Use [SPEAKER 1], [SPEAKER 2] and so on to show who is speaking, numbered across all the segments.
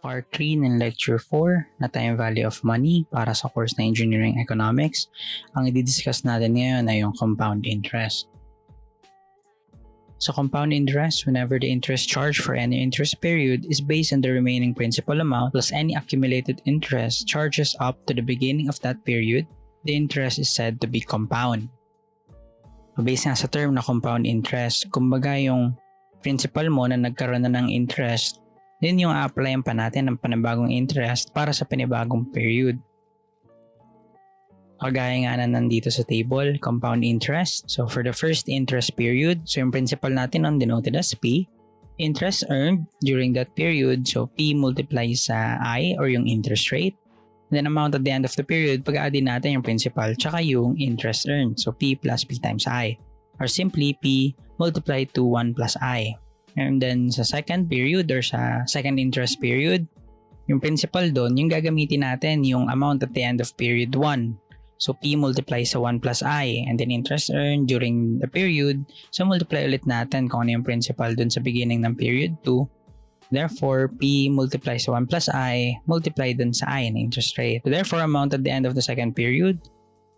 [SPEAKER 1] Part 3 ng Lecture 4 na Time Value of Money para sa course na Engineering Economics. Ang i-discuss natin ngayon ay yung compound interest. So compound interest, whenever the interest charged for any interest period is based on the remaining principal amount plus any accumulated interest charges up to the beginning of that period, the interest is said to be compound. So based nga sa term na compound interest, kumbaga yung principal mo na nagkaroon na ng interest, yun yung a-applyan pa natin ng panibagong interest para sa panibagong period. Kagaya nga na nandito sa table, compound interest. So for the first interest period, so yung principal natin on denoted as P, interest earned during that period, so P multiplies sa I or yung interest rate. Then amount at the end of the period, pag-addin natin yung principal tsaka yung interest earned. So P plus P times I. Or simply P multiplied to 1 plus I. And then sa second period or sa second interest period, yung principal doon, yung gagamitin natin yung amount at the end of period 1. So P multiplies sa 1 plus I and then interest earned during the period. So multiply ulit natin kung ano yung principal doon sa beginning ng period 2. Therefore, P multiplies sa 1 plus I multiply doon sa I na interest rate. So therefore, amount at the end of the second period,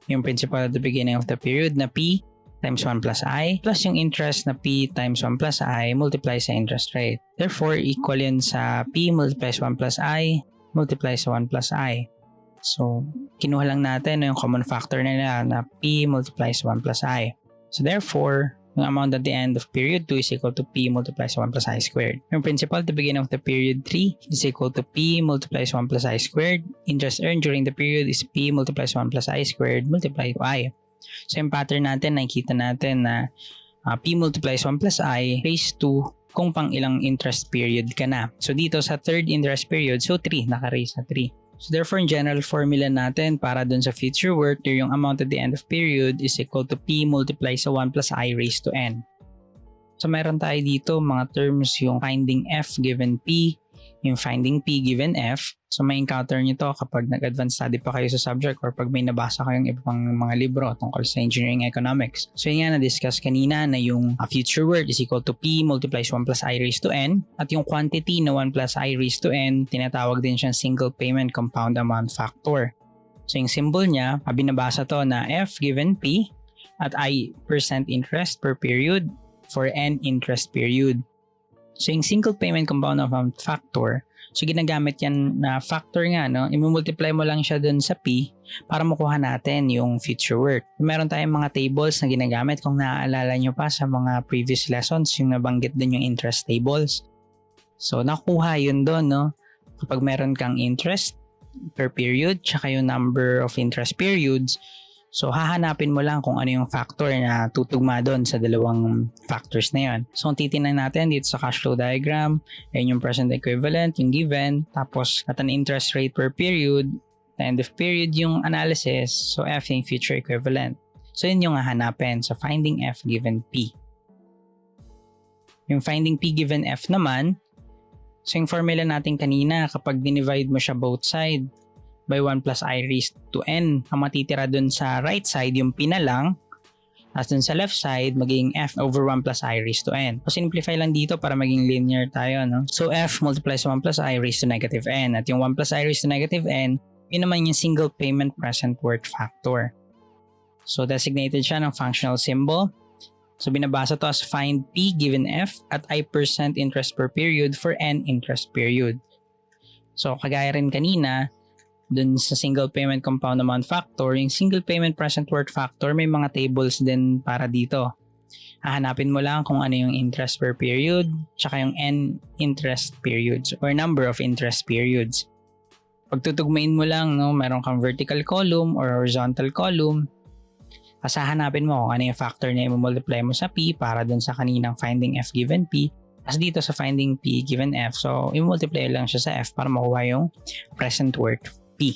[SPEAKER 1] yung principal at the beginning of the period na P times 1 plus I plus yung interest na P times 1 plus I multiply sa interest rate. Therefore, equal yun sa P multiplies 1 plus I multiply sa 1 plus I. So, kinuha lang natin yung common factor nila na P multiplies 1 plus I. So, therefore, yung amount at the end of period 2 is equal to P multiplies 1 plus I squared. Yung principal at the beginning of the period 3 is equal to P multiplies 1 plus I squared. Interest earned during the period is P multiplies 1 plus I squared multiplied by I. So yung pattern natin, nakikita natin na P multiplies 1 plus I raised to kung pang ilang interest period ka na. So dito sa third interest period, so 3, naka-raise na 3. So therefore, in general formula natin para dun sa future work, yung amount at the end of period is equal to P multiplies sa 1 plus I raised to N. So meron tayo dito mga terms, yung finding F given P, yung finding P given F. So may encounter nyo to kapag nag-advance study pa kayo sa subject or pag may nabasa kayong ibang mga libro tungkol sa engineering economics. So yun nga na-discuss kanina na yung future work is equal to P multiplies 1 plus I raised to N at yung quantity na 1 plus I raised to N, tinatawag din siyang single payment compound amount factor. So yung symbol niya, binabasa to na F given P at I % interest per period for N interest period. So yung single payment compound amount factor, so ginagamit yan na factor nga, no? I-multiply mo lang siya dun sa P para makuha natin yung future work. Meron tayong mga tables na ginagamit kung naaalala nyo pa sa mga previous lessons, yung nabanggit dun yung interest tables. So nakuha yun dun, no? Kapag meron kang interest per period, tsaka yung number of interest periods, so hahanapin mo lang kung ano yung factor na tutugma doon sa dalawang factors na yun. So kung titingnan natin dito sa cash flow diagram, ayun yung present equivalent, yung given, tapos at an interest rate per period, the end of period yung analysis, so F yung future equivalent. So yun yung hahanapin sa finding F given P. Yung finding P given F naman, so yung formula natin kanina, kapag dinivide mo siya both side, by 1 plus I raised to N. Ang matitira dun sa right side, yung P na lang. As dun sa left side, magiging F over 1 plus I raised to N. So, simplify lang dito para maging linear tayo, no? So, F multiplies 1 plus I raised to negative N. At yung 1 plus I raised to negative N, yun naman yung single payment present worth factor. So, designated siya ng functional symbol. So, binabasa to as find P given F at I % interest per period for N interest period. So, kagaya rin kanina, dun sa single payment compound amount factor, yung single payment present worth factor, may mga tables din para dito. Hahanapin mo lang kung ano yung interest per period, tsaka yung N interest periods or number of interest periods. Pagtutugmain mo lang, no, meron kang vertical column or horizontal column. Hahanapin mo kung ano yung factor na i-multiply mo sa P para dun sa kaninang finding F given P. As dito sa finding P given F, so i-multiply lang siya sa F para makuha yung present worth P.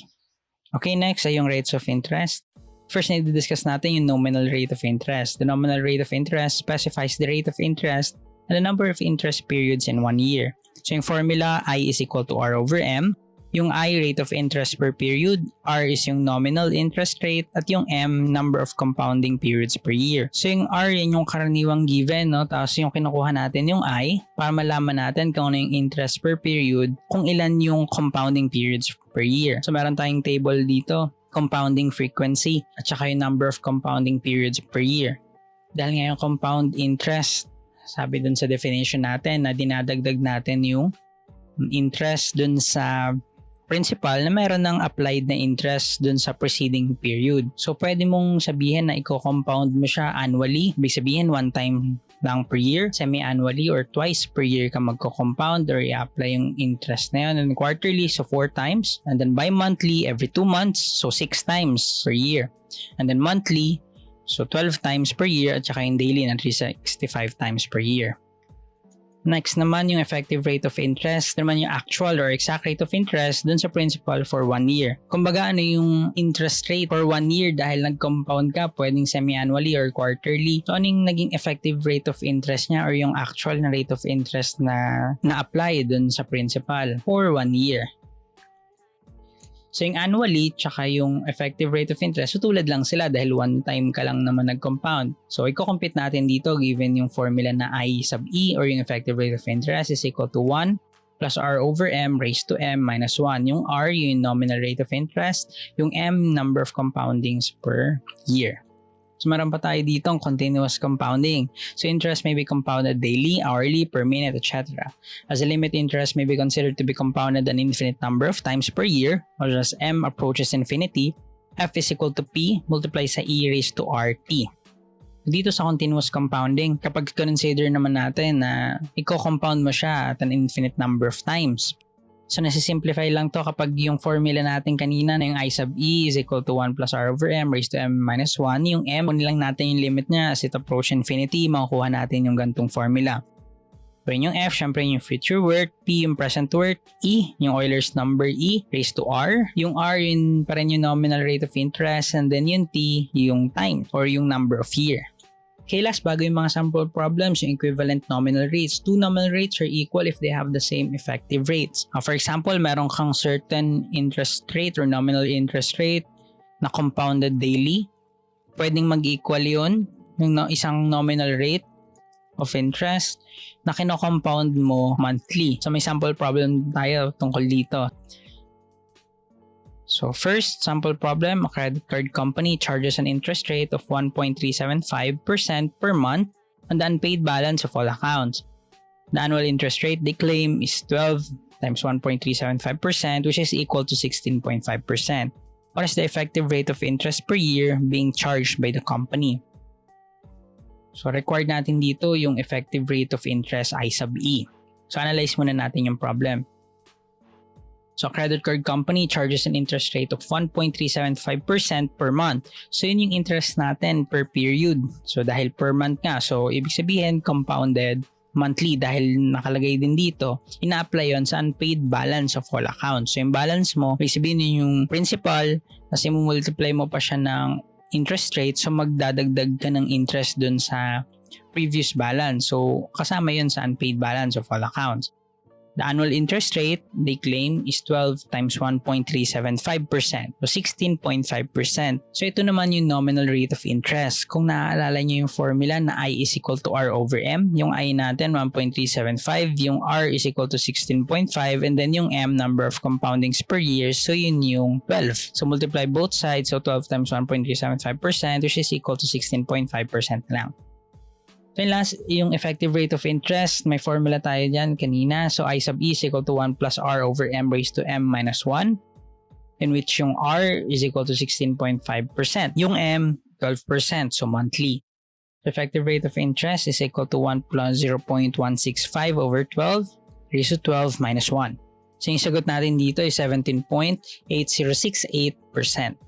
[SPEAKER 1] Okay, next ay yung rates of interest. First, na-discuss natin yung nominal rate of interest. The nominal rate of interest specifies the rate of interest and the number of interest periods in 1 year. So yung formula, I is equal to R over M. Yung I, rate of interest per period. R is yung nominal interest rate. At yung M, number of compounding periods per year. So yung R, yan yung karaniwang given, no? Tapos yung kinukuha natin yung I, para malaman natin kung ano yung interest per period, kung ilan yung compounding periods per year. So meron tayong table dito, compounding frequency, at saka yung number of compounding periods per year. Dahil nga yung compound interest, sabi dun sa definition natin na dinadagdag natin yung interest dun sa principal na meron ng applied na interest dun sa preceding period. So, pwede mong sabihin na i-compound mo siya annually. Ibig sabihin, one time lang per year, semi-annually or twice per year ka magko-compound or i-apply yung interest na yun. And quarterly, so 4 times. And then bi-monthly, every 2 months, so 6 times per year. And then monthly, so 12 times per year at saka yung daily na 365 times per year. Next naman yung effective rate of interest, naman yung actual or exact rate of interest dun sa principal for 1 year. Kumbaga ano yung interest rate for 1 year dahil nag-compound ka, pwedeng semi-annually or quarterly. So ano yung naging effective rate of interest niya or yung actual na rate of interest na na-apply dun sa principal for 1 year. So yung annually tsaka yung effective rate of interest, so tulad lang sila dahil one time ka lang naman nag-compound. So i-compute natin dito given yung formula na I sub E or yung effective rate of interest is equal to 1 plus R over M raised to M minus 1. Yung R yung nominal rate of interest, yung M number of compoundings per year. So meron pa tayo dito ang continuous compounding. So interest may be compounded daily, hourly, per minute, etc. As a limit, interest may be considered to be compounded an infinite number of times per year, or as M approaches infinity, F is equal to P multiplied sa E raised to RT. Dito sa continuous compounding, kapag consider naman natin na i-compound mo siya at an infinite number of times. So, nasisimplify lang to kapag yung formula natin kanina na yung I sub E is equal to 1 plus R over M raised to M minus 1. Yung M, kunin lang natin yung limit niya as it approach infinity, makukuha natin yung gantong formula. So, yung F, syempre yung future worth, P yung present worth, E, yung Euler's number E raised to R. Yung R, yun pa rin yung nominal rate of interest, and then yung T, yung time or yung number of year. Okay, last, bago yung mga sample problems, yung equivalent nominal rates. Two nominal rates are equal if they have the same effective rates. For example, meron kang certain interest rate or nominal interest rate na compounded daily. Pwedeng mag-equal yun, yung isang nominal rate of interest na kino-compound mo monthly. So, may sample problem tayo tungkol dito. So first sample problem, a credit card company charges an interest rate of 1.375% per month on the unpaid balance of all accounts. The annual interest rate they claim is 12 times 1.375%, which is equal to 16.5%. What is the effective rate of interest per year being charged by the company? So required natin dito yung effective rate of interest I sub E. So analyze muna natin yung problem. So, credit card company charges an interest rate of 1.375% per month. So, yun yung interest natin per period. So, dahil per month nga. So, ibig sabihin, compounded monthly dahil nakalagay din dito. Ina-apply yun sa unpaid balance of all accounts. So, yung balance mo, ibig sabihin yun yung principal, kasi multiply mo pa siya ng interest rate. So, magdadagdag ka ng interest dun sa previous balance. So, kasama yun sa unpaid balance of all accounts. The annual interest rate they claim is 12 times 1.375%, so 16.5%. So ito naman yung nominal rate of interest. Kung naaalala nyo yung formula na I is equal to R over M, yung I natin 1.375, yung R is equal to 16.5, and then yung M number of compoundings per year, so yun yung 12. So multiply both sides, so 12 times 1.375%, which is equal to 16.5% lang. So last, yung effective rate of interest, may formula tayo dyan kanina. So I sub E is equal to 1 plus R over M raised to M minus 1, in which yung R is equal to 16.5%. Yung M, 12%, so monthly. The effective rate of interest is equal to 1 plus 0.165 over 12 raised to 12 minus 1. So yung sagot natin dito is 17.8068%.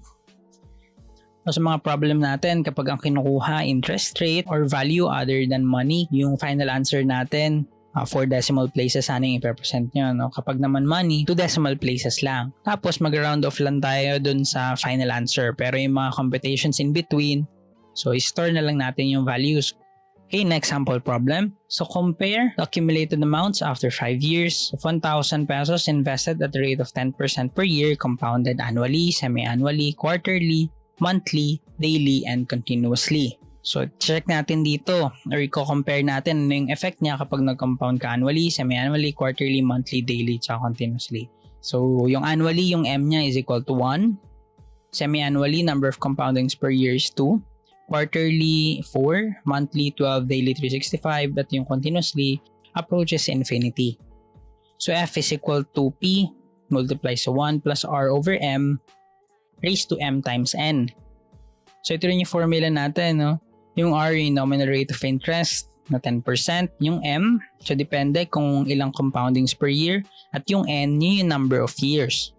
[SPEAKER 1] So, sa mga problem natin, kapag ang kinukuha interest rate or value other than money, yung final answer natin, 4 decimal places sana yung i-represent nyo. No? Kapag naman money, 2 decimal places lang. Tapos mag-round off lang tayo dun sa final answer. Pero yung mga computations in between, so i-store na lang natin yung values. Okay, next sample problem. So compare the accumulated amounts after 5 years of 1,000 pesos invested at the rate of 10% per year, compounded annually, semi-annually, quarterly, monthly, daily, and continuously. So check natin dito or i-compare natin ano yung effect niya kapag nag-compound ka annually, semi-annually, quarterly, monthly, daily, tsaka continuously. So yung annually, yung M niya is equal to 1. Semi-annually, number of compoundings per year is 2. Quarterly, 4. Monthly, 12. Daily, 365. At yung continuously approaches infinity. So F is equal to P multiplies sa 1 plus R over M raised to M times N. So ito rin yung formula natin, no? Yung R yung nominal rate of interest na 10%. Yung M, so depende kung ilang compoundings per year. At yung N, yun yung number of years.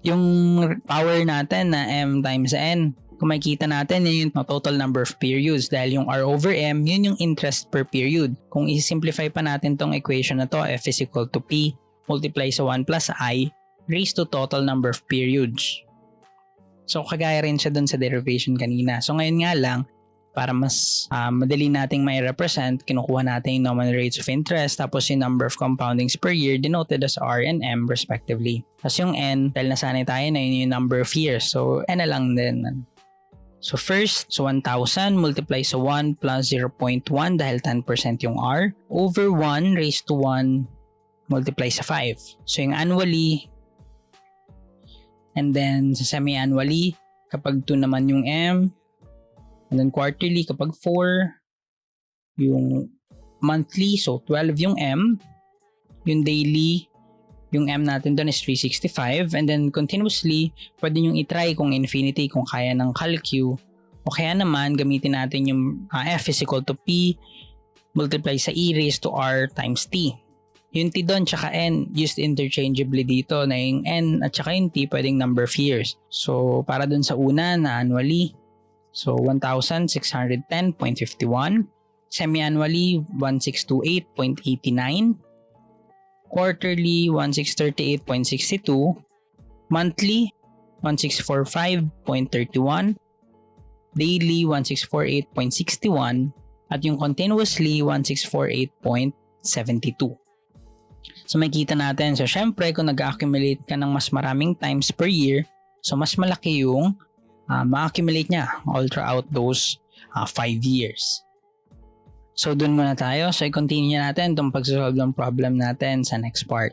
[SPEAKER 1] Yung power natin na M times N, kung makikita natin, yun yung total number of periods. Dahil yung R over M, yun yung interest per period. Kung i-simplify pa natin tong equation na to, F is equal to P multiply sa 1 plus I raised to total number of periods. So, kagaya rin siya dun sa derivation kanina. So, ngayon nga lang, para mas madali nating may represent, kinukuha natin yung nominal rates of interest tapos yung number of compoundings per year denoted as R and M respectively. Tapos yung N, dahil nasanay tayo na yun yung number of years. So, N na lang din. So first, so 1,000 multiply sa 1 plus 0.1 dahil 10% yung R over 1 raised to 1 multiply sa 5. So yung annually and then sa semi-annually kapag 2 naman yung M and then quarterly kapag 4 yung monthly so 12 yung M yung daily yung M natin doon is 365 and then continuously pwede nyo itry kung infinity kung kaya ng calcu o kaya naman gamitin natin yung F is equal to P multiply sa E raised to R times T. Yung T doon tsaka N used interchangeably dito na yung N at tsaka yung T pwedeng number of years. So para doon sa una na annually so 1,610.51 semi-annually 1,628.89 quarterly 1,638.62, monthly 1,645.31, daily 1,648.61, at yung continuously 1,648.72. So makikita natin, so syempre kung nag-accumulate ka ng mas maraming times per year, so mas malaki yung ma-accumulate niya all throughout those 5 years. So dun muna tayo. So i-continue natin itong pag-solve ng problem natin sa next part.